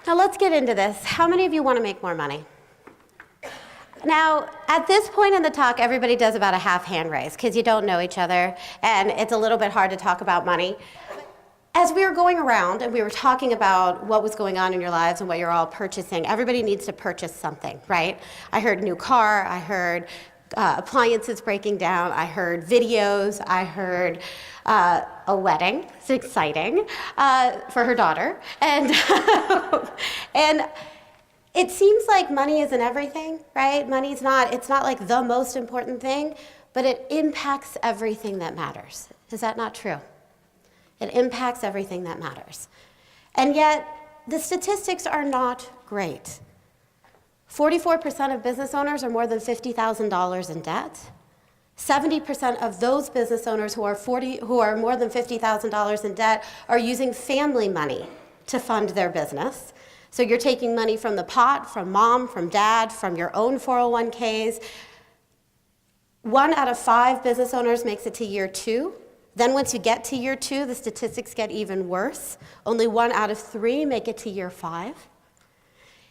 Now let's get into this. How many of you want to make more money? Now, at this point in the talk, everybody does about a half hand raise because you don't know each other and it's a little bit hard to talk about money. As we were going around and we were talking about what was going on in your lives and what you're all purchasing, everybody needs to purchase something, right? I heard new car, I heard appliances breaking down, I heard videos, I heard a wedding. It's exciting for her daughter. And, and it seems like money isn't everything, right? It's not like the most important thing, but it impacts everything that matters. Is that not true? It impacts everything that matters. And yet, the statistics are not great. 44% of business owners are more than $50,000 in debt. 70% of those business owners who are more than $50,000 in debt are using family money to fund their business. So you're taking money from the pot, from mom, from dad, from your own 401ks. 1 out of 5 business owners makes it to year 2. Then once you get to year 2, the statistics get even worse. Only 1 out of 3 make it to year 5.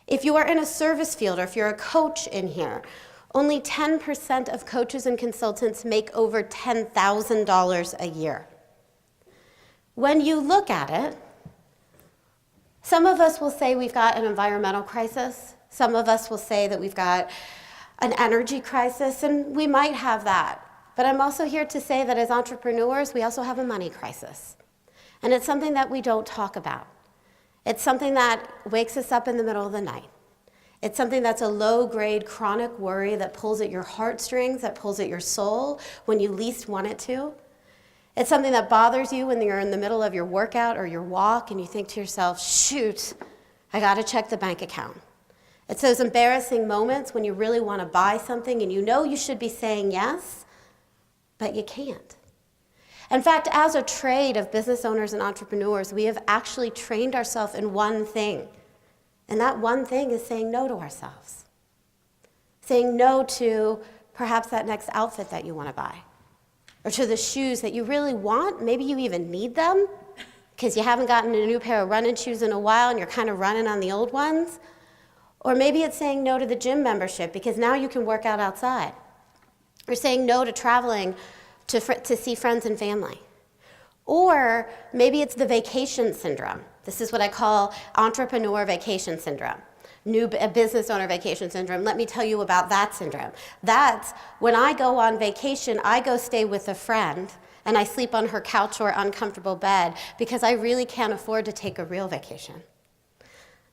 If you are in a service field or if you're a coach in here, only 10% of coaches and consultants make over $10,000 a year. When you look at it, some of us will say we've got an environmental crisis. Some of us will say that we've got an energy crisis, and we might have that. But I'm also here to say that as entrepreneurs, we also have a money crisis. And it's something that we don't talk about. It's something that wakes us up in the middle of the night. It's something that's a low-grade chronic worry that pulls at your heartstrings, that pulls at your soul when you least want it to. It's something that bothers you when you're in the middle of your workout or your walk and you think to yourself, shoot, I gotta check the bank account. It's those embarrassing moments when you really wanna buy something and you know you should be saying yes, but you can't. In fact, as a trade of business owners and entrepreneurs, we have actually trained ourselves in one thing. And that one thing is saying no to ourselves. Saying no to perhaps that next outfit that you want to buy. Or to the shoes that you really want. Maybe you even need them because you haven't gotten a new pair of running shoes in a while and you're kind of running on the old ones. Or maybe it's saying no to the gym membership because now you can work out outside. Or saying no to traveling to see friends and family. Or maybe it's the vacation syndrome. This is what I call entrepreneur vacation syndrome. Business owner vacation syndrome. Let me tell you about that syndrome. That's when I go on vacation, I go stay with a friend and I sleep on her couch or uncomfortable bed because I really can't afford to take a real vacation.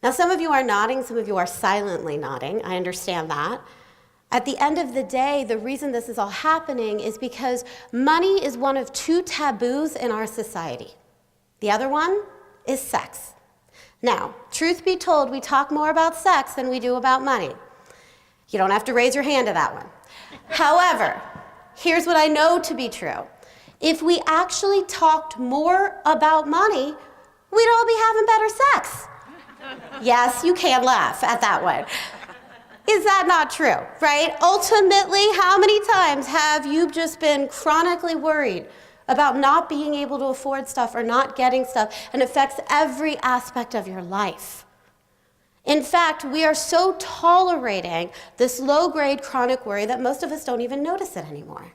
Now some of you are nodding, some of you are silently nodding. I understand that. At the end of the day, the reason this is all happening is because money is one of 2 taboos in our society. The other one is sex. Now, truth be told, we talk more about sex than we do about money. You don't have to raise your hand to that one. However, here's what I know to be true. If we actually talked more about money, we'd all be having better sex. Yes, you can laugh at that one. Is that not true, right? Ultimately, how many times have you just been chronically worried about not being able to afford stuff or not getting stuff, and it affects every aspect of your life? In fact, we are so tolerating this low-grade chronic worry that most of us don't even notice it anymore.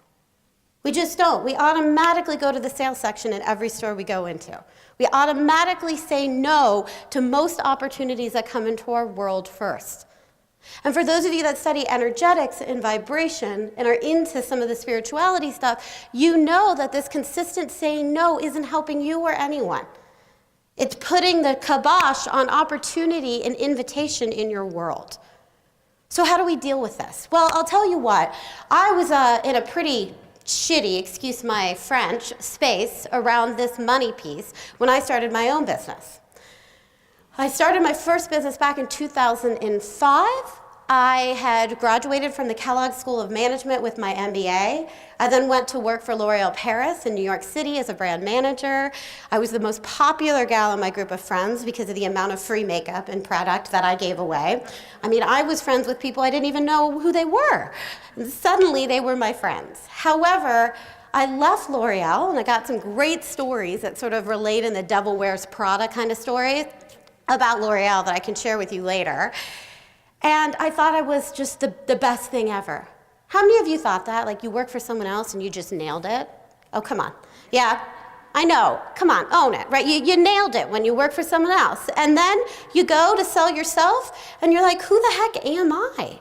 We just don't. We automatically go to the sales section in every store we go into. We automatically say no to most opportunities that come into our world first. And for those of you that study energetics and vibration and are into some of the spirituality stuff, you know that this consistent saying no isn't helping you or anyone. It's putting the kibosh on opportunity and invitation in your world. So how do we deal with this? Well, I'll tell you what. I was in a pretty shitty, excuse my French, space around this money piece when I started my own business. I started my first business back in 2005. I had graduated from the Kellogg School of Management with my MBA. I then went to work for L'Oreal Paris in New York City as a brand manager. I was the most popular gal in my group of friends because of the amount of free makeup and product that I gave away. I mean, I was friends with people I didn't even know who they were. And suddenly, they were my friends. However, I left L'Oreal, and I got some great stories that sort of relate in the devil wears Prada kind of stories. about L'Oreal that I can share with you later. And I thought I was just the best thing ever. How many of you thought that? Like you work for someone else and you just nailed it? Oh, come on. Yeah, I know. Come on, own it, right? You nailed it when you work for someone else. And then you go to sell yourself and you're like, who the heck am I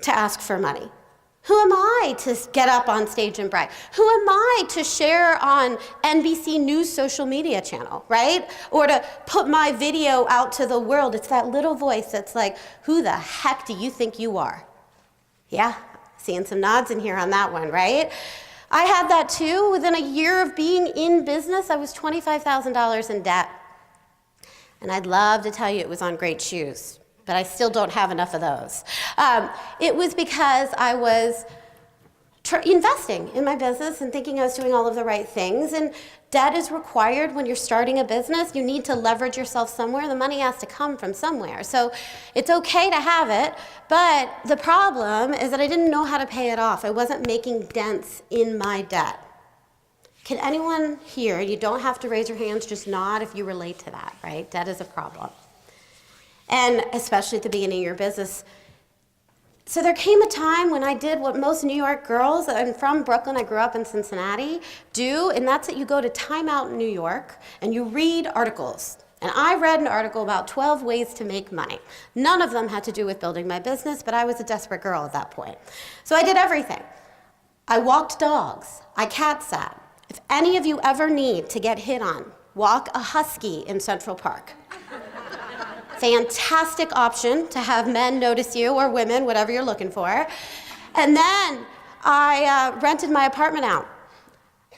to ask for money? Who am I to get up on stage and brag? Who am I to share on NBC News social media channel, right? Or to put my video out to the world? It's that little voice that's like, who the heck do you think you are? Yeah, seeing some nods in here on that one, right? I had that too. Within a year of being in business, I was $25,000 in debt. And I'd love to tell you it was on great shoes, but I still don't have enough of those. It was because I was investing in my business and thinking I was doing all of the right things. And debt is required when you're starting a business. You need to leverage yourself somewhere. The money has to come from somewhere. So it's okay to have it, but the problem is that I didn't know how to pay it off. I wasn't making dents in my debt. Can anyone here, you don't have to raise your hands, just nod if you relate to that, right? Debt is a problem. And especially at the beginning of your business. So there came a time when I did what most New York girls, I'm from Brooklyn, I grew up in Cincinnati, do, and that's that you go to Time Out in New York and you read articles. And I read an article about 12 ways to make money. None of them had to do with building my business, but I was a desperate girl at that point. So I did everything. I walked dogs, I cat sat. If any of you ever need to get hit on, walk a husky in Central Park. Fantastic option to have men notice you, or women, whatever you're looking for. And then I rented my apartment out.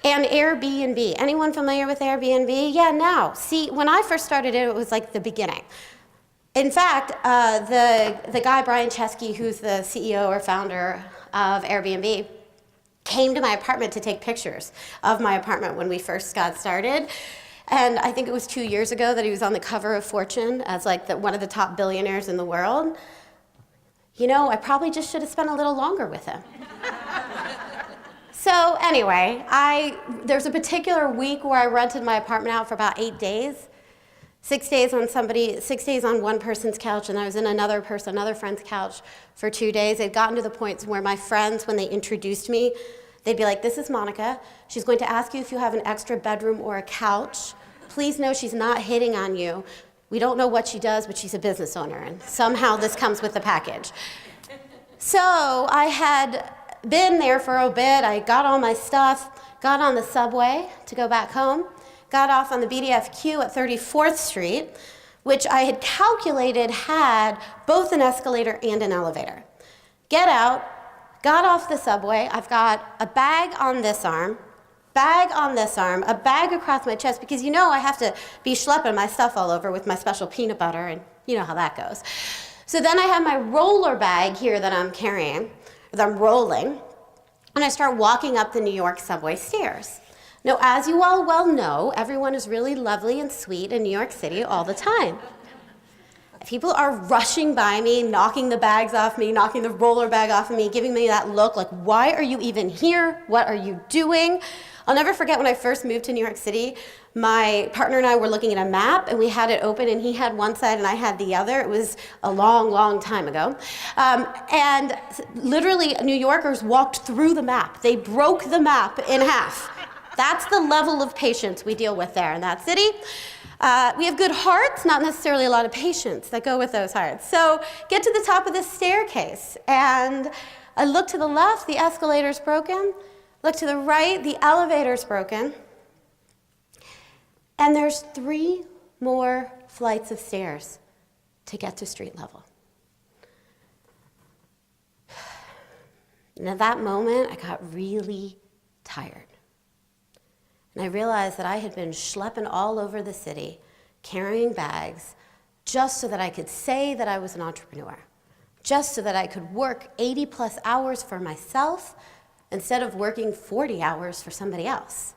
And Airbnb. Anyone familiar with Airbnb? Yeah, no. See, when I first started it was like the beginning. In fact, the guy, Brian Chesky, who's the CEO or founder of Airbnb, came to my apartment to take pictures of my apartment when we first got started. And I think it was 2 years ago that he was on the cover of Fortune as like one of the top billionaires in the world. You know, I probably just should have spent a little longer with him. So anyway, there's a particular week where I rented my apartment out for about 8 days. 6 days on one person's couch, and I was in another friend's couch for 2 days. It had gotten to the point where my friends, when they introduced me, they'd be like, this is Monica. She's going to ask you if you have an extra bedroom or a couch. Please know she's not hitting on you. We don't know what she does, but she's a business owner, and somehow this comes with the package. So I had been there for a bit. I got all my stuff, got on the subway to go back home, got off on the BDFQ at 34th Street, which I had calculated had both an escalator and an elevator. Get out, got off the subway. I've got a bag on this arm, a bag across my chest, because you know I have to be schlepping my stuff all over with my special peanut butter, and you know how that goes. So then I have my roller bag here that I'm carrying, that I'm rolling, and I start walking up the New York subway stairs. Now, as you all well know, everyone is really lovely and sweet in New York City all the time. People are rushing by me, knocking the bags off me, knocking the roller bag off of me, giving me that look like, why are you even here? What are you doing? I'll never forget when I first moved to New York City, my partner and I were looking at a map, and we had it open, and he had one side and I had the other. It was a long, long time ago. And literally, New Yorkers walked through the map. They broke the map in half. That's the level of patience we deal with there in that city. We have good hearts, not necessarily a lot of patience that go with those hearts. So get to the top of this staircase, and I look to the left, the escalator's broken. Look to the right, the elevator's broken. And there's 3 more flights of stairs to get to street level. And at that moment, I got really tired. And I realized that I had been schlepping all over the city, carrying bags, just so that I could say that I was an entrepreneur, just so that I could work 80 plus hours for myself instead of working 40 hours for somebody else.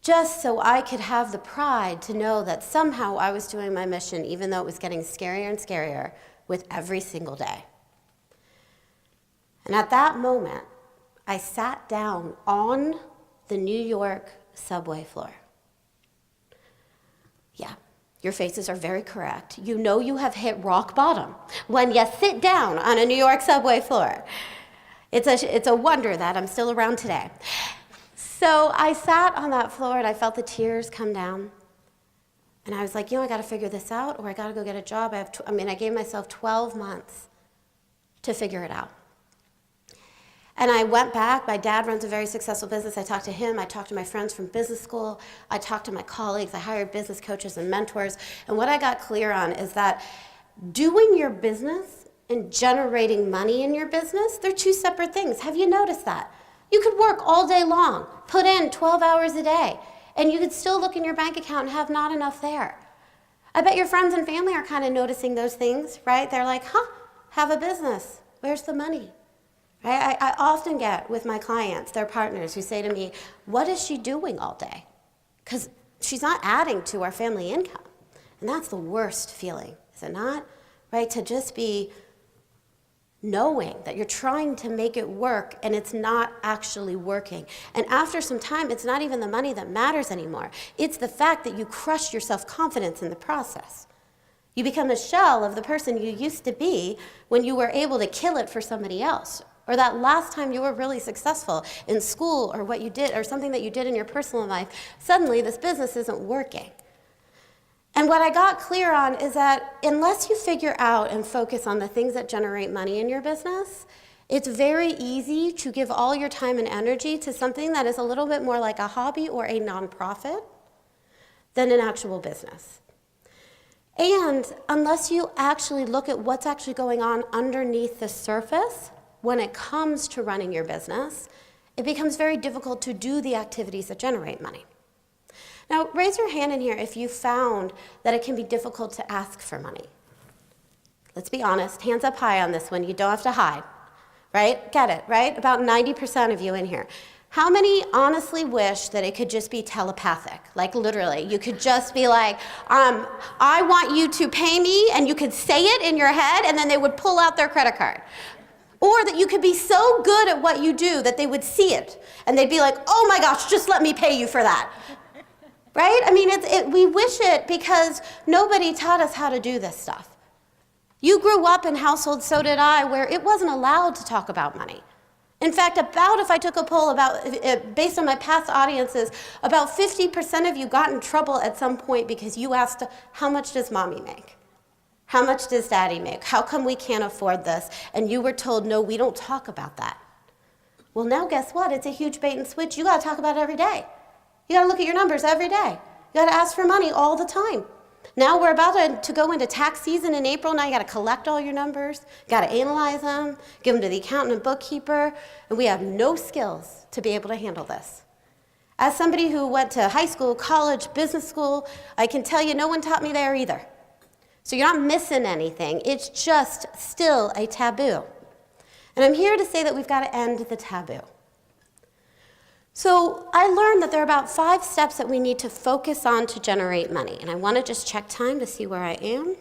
Just so I could have the pride to know that somehow I was doing my mission, even though it was getting scarier and scarier with every single day. And at that moment, I sat down on the New York subway floor. Yeah, Your faces are very correct. You know you have hit rock bottom when you sit down on a New York subway floor. It's a wonder that I'm still around today. So I sat on that floor and I felt the tears come down. And I was like, I got to figure this out, or I got to go get a job. I gave myself 12 months to figure it out. And I went back. My dad runs a very successful business. I talked to him. I talked to my friends from business school. I talked to my colleagues. I hired business coaches and mentors. And what I got clear on is that doing your business and generating money in your business, they're two separate things. Have you noticed that? You could work all day long, put in 12 hours a day, and you could still look in your bank account and have not enough there. I bet your friends and family are kind of noticing those things, right? They're like, have a business. Where's the money? Right? I often get with my clients, their partners, who say to me, what is she doing all day? Because she's not adding to our family income. And that's the worst feeling, is it not? Right? To just be knowing that you're trying to make it work and it's not actually working. And after some time, it's not even the money that matters anymore. It's the fact that you crush your self-confidence in the process. You become a shell of the person you used to be when you were able to kill it for somebody else. Or that last time you were really successful in school, or what you did, or something that you did in your personal life, suddenly this business isn't working. And what I got clear on is that unless you figure out and focus on the things that generate money in your business, it's very easy to give all your time and energy to something that is a little bit more like a hobby or a nonprofit than an actual business. And unless you actually look at what's actually going on underneath the surface when it comes to running your business, it becomes very difficult to do the activities that generate money. Now, raise your hand in here if you found that it can be difficult to ask for money. Let's be honest, hands up high on this one, you don't have to hide, right? Get it, right? About 90% of you in here. How many honestly wish that it could just be telepathic? Like literally, you could just be like, I want you to pay me, and you could say it in your head, and then they would pull out their credit card. Or that you could be so good at what you do that they would see it, and they'd be like, oh my gosh, just let me pay you for that. Right? I mean, we wish it because nobody taught us how to do this stuff. You grew up in households, so did I, where it wasn't allowed to talk about money. In fact, if I took a poll based on my past audiences, about 50% of you got in trouble at some point because you asked, how much does mommy make? How much does daddy make? How come we can't afford this? And you were told, no, we don't talk about that. Well, now guess what? It's a huge bait and switch. You got to talk about it every day. You got to look at your numbers every day. You got to ask for money all the time. Now we're about to go into tax season in April. Now you got to collect all your numbers, got to analyze them, give them to the accountant and bookkeeper, and we have no skills to be able to handle this. As somebody who went to high school, college, business school, I can tell you no one taught me there either. So you're not missing anything. It's just still a taboo. And I'm here to say that we've got to end the taboo. So I learned that there are about 5 steps that we need to focus on to generate money. And I want to just check time to see where I am.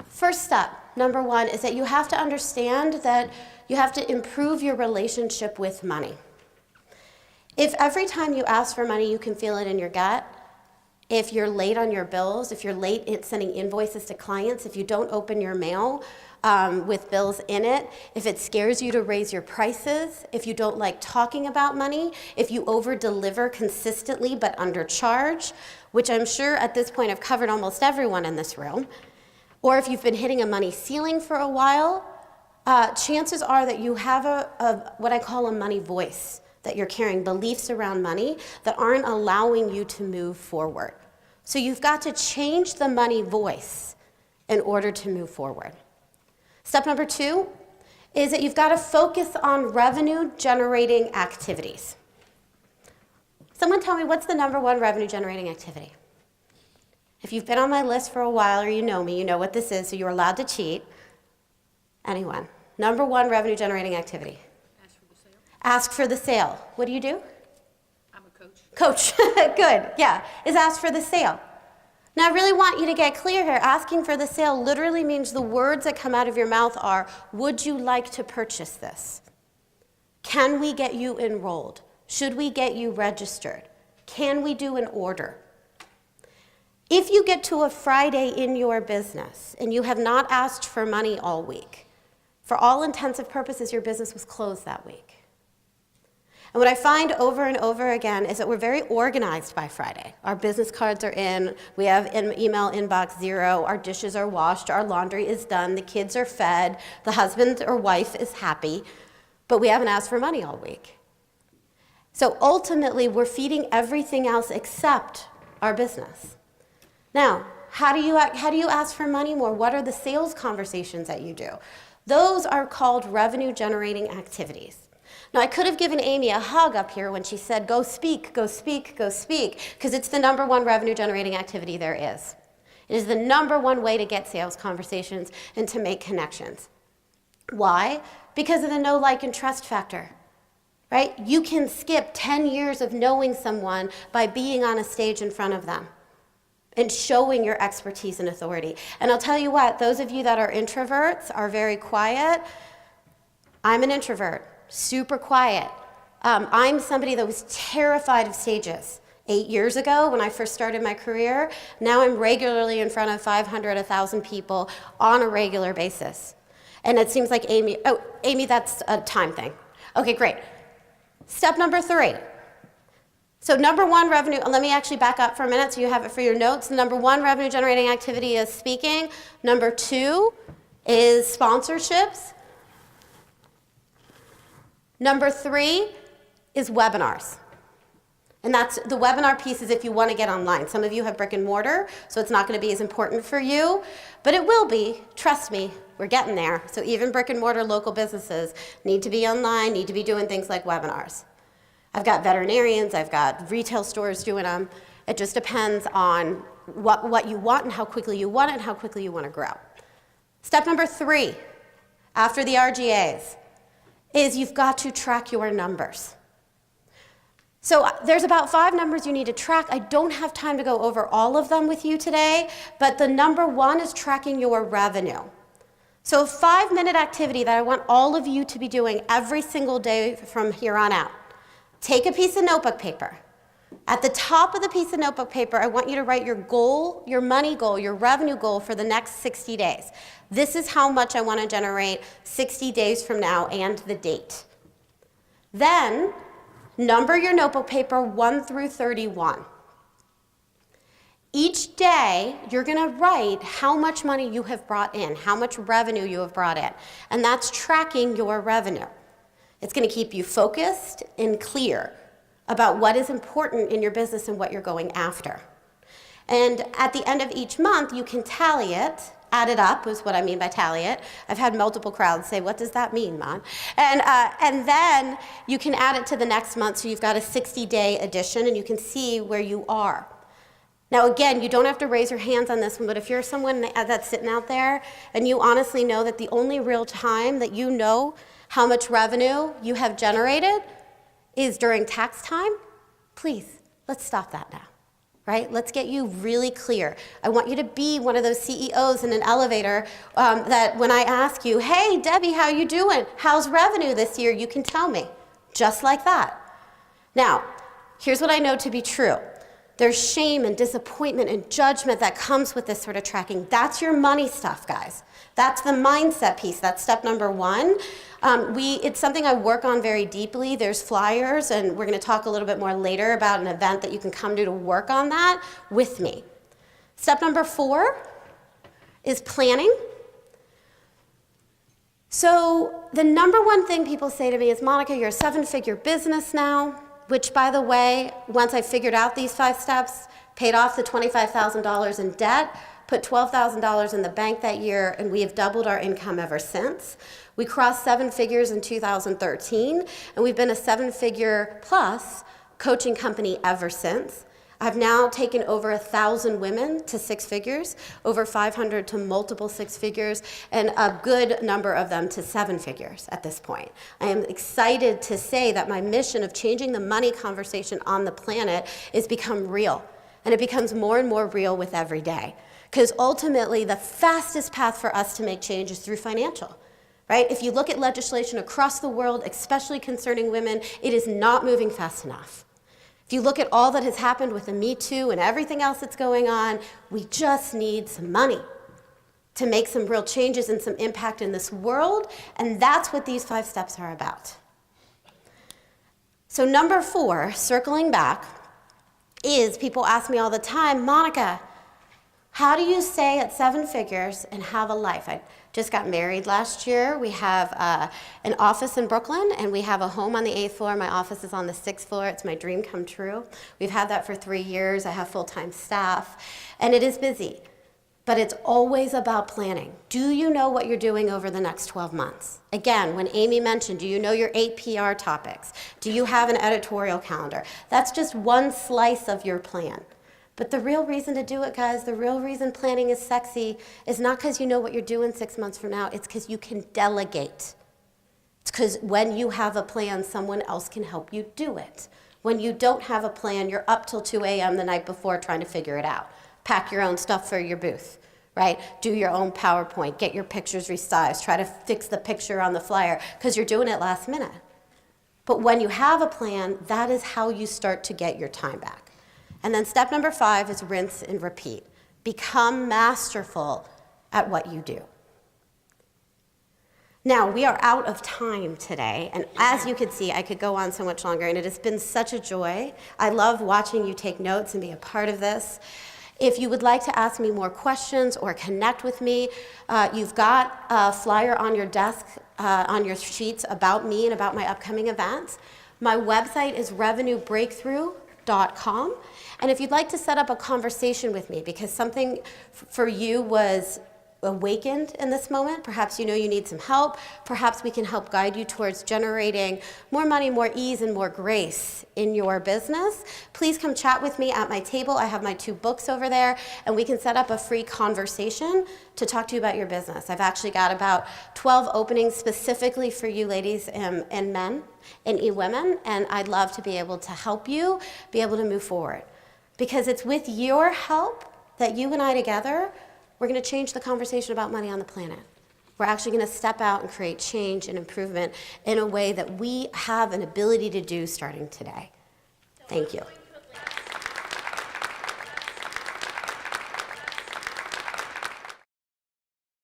First step, number 1, is that you have to understand that you have to improve your relationship with money. If every time you ask for money you can feel it in your gut, if you're late on your bills, if you're late in sending invoices to clients, if you don't open your mail with bills in it, if it scares you to raise your prices, if you don't like talking about money, if you over-deliver consistently but undercharge, which I'm sure at this point I've covered almost everyone in this room, or if you've been hitting a money ceiling for a while, chances are that you have what I call a money voice, that you're carrying beliefs around money that aren't allowing you to move forward. So you've got to change the money voice in order to move forward. Step number 2 is that you've got to focus on revenue-generating activities. Someone tell me, what's the number 1 revenue-generating activity? If you've been on my list for a while or you know me, you know what this is, so you're allowed to cheat. Anyone? Number 1 revenue-generating activity. Ask for the sale. What do you do? I'm a coach. Coach. Good. Yeah. Is ask for the sale. Now, I really want you to get clear here. Asking for the sale literally means the words that come out of your mouth are, would you like to purchase this? Can we get you enrolled? Should we get you registered? Can we do an order? If you get to a Friday in your business and you have not asked for money all week, for all intents and purposes, your business was closed that week. And what I find over and over again is that we're very organized by Friday. Our business cards are in, we have an email inbox 0, our dishes are washed, our laundry is done, the kids are fed, the husband or wife is happy, but we haven't asked for money all week. So ultimately, we're feeding everything else except our business. Now, how do you ask for money more? What are the sales conversations that you do? Those are called revenue-generating activities. Now, I could have given Amy a hug up here when she said, go speak, go speak, go speak, because it's the #1 revenue-generating activity there is. It is the #1 way to get sales conversations and to make connections. Why? Because of the know, like, and trust factor, right? You can skip 10 years of knowing someone by being on a stage in front of them and showing your expertise and authority. And I'll tell you what, those of you that are introverts, are very quiet. I'm an introvert. Super quiet. I'm somebody that was terrified of stages 8 years ago when I first started my career. Now I'm regularly in front of 500, 1,000 people on a regular basis. And it seems like Amy, that's a time thing. Okay, great. Step number 3. So #1 revenue, let me actually back up for a minute so you have it for your notes. The #1 revenue generating activity is speaking. #2 is sponsorships. #3 is webinars. And that's the webinar piece is if you want to get online. Some of you have brick and mortar, so it's not going to be as important for you, but it will be. Trust me, we're getting there. So even brick and mortar local businesses need to be online, need to be doing things like webinars. I've got veterinarians, I've got retail stores doing them. It just depends on what you want and how quickly you want it and how quickly you want to grow. Step number 3, after the RGAs, is you've got to track your numbers. So there's about 5 numbers you need to track. I don't have time to go over all of them with you today, but the #1 is tracking your revenue. So a 5-minute activity that I want all of you to be doing every single day from here on out. Take a piece of notebook paper. At the top of the piece of notebook paper, I want you to write your goal, your money goal, your revenue goal for the next 60 days. This is how much I want to generate 60 days from now and the date. Then, number your notebook paper 1 through 31. Each day, you're going to write how much money you have brought in, how much revenue you have brought in, and that's tracking your revenue. It's going to keep you focused and clear about what is important in your business and what you're going after. And at the end of each month, you can tally it. Add it up is what I mean by tally it. I've had multiple crowds say, what does that mean, Mon? And then you can add it to the next month, so you've got a 60-day addition, and you can see where you are. Now, again, you don't have to raise your hands on this one, but if you're someone that's sitting out there and you honestly know that the only real time that you know how much revenue you have generated is during tax time, please, let's stop that now, right? Let's get you really clear. I want you to be one of those CEOs in an elevator that when I ask you, hey, Debbie, how you doing? How's revenue this year? You can tell me, just like that. Now, here's what I know to be true. There's shame and disappointment and judgment that comes with this sort of tracking. That's your money stuff, guys. That's the mindset piece. That's step #1. It's something I work on very deeply. There's flyers, and we're going to talk a little bit more later about an event that you can come to work on that with me. Step #4 is planning. So the #1 thing people say to me is, Monica, you're a 7-figure business now, which, by the way, once I figured out these 5 steps, paid off the $25,000 in debt, put $12,000 in the bank that year, and we have doubled our income ever since. We crossed 7 figures in 2013, and we've been a 7-figure plus coaching company ever since. I've now taken over 1,000 women to 6 figures, over 500 to multiple 6 figures, and a good number of them to 7 figures at this point. I am excited to say that my mission of changing the money conversation on the planet is become real, and it becomes more and more real with every day. Because ultimately, the fastest path for us to make change is through financial, right? If you look at legislation across the world, especially concerning women, it is not moving fast enough. If you look at all that has happened with the Me Too and everything else that's going on, we just need some money to make some real changes and some impact in this world, and that's what these 5 steps are about. So number 4, circling back, is people ask me all the time, Monica, how do you stay at 7 figures and have a life? I just got married last year. We have an office in Brooklyn, and we have a home on the 8th floor. My office is on the 6th floor. It's my dream come true. We've had that for 3 years. I have full-time staff, and it is busy. But it's always about planning. Do you know what you're doing over the next 12 months? Again, when Amy mentioned, do you know your 8 PR topics? Do you have an editorial calendar? That's just one slice of your plan. But the real reason to do it, guys, the real reason planning is sexy is not because you know what you're doing 6 months from now. It's because you can delegate. It's because when you have a plan, someone else can help you do it. When you don't have a plan, you're up till 2 a.m. the night before trying to figure it out. Pack your own stuff for your booth, right? Do your own PowerPoint. Get your pictures resized. Try to fix the picture on the flyer because you're doing it last minute. But when you have a plan, that is how you start to get your time back. And then step number 5 is rinse and repeat. Become masterful at what you do. Now, we are out of time today, and as you can see, I could go on so much longer, and it has been such a joy. I love watching you take notes and be a part of this. If you would like to ask me more questions or connect with me, you've got a flyer on your desk, on your sheets about me and about my upcoming events. My website is revenuebreakthrough.com. And if you'd like to set up a conversation with me because something for you was awakened in this moment, perhaps you know you need some help, perhaps we can help guide you towards generating more money, more ease, and more grace in your business, please come chat with me at my table. I have my 2 books over there, and we can set up a free conversation to talk to you about your business. I've actually got about 12 openings specifically for you ladies and men in eWomen, and I'd love to be able to help you be able to move forward. Because it's with your help that you and I together, we're going to change the conversation about money on the planet. We're actually going to step out and create change and improvement in a way that we have an ability to do starting today. Thank you.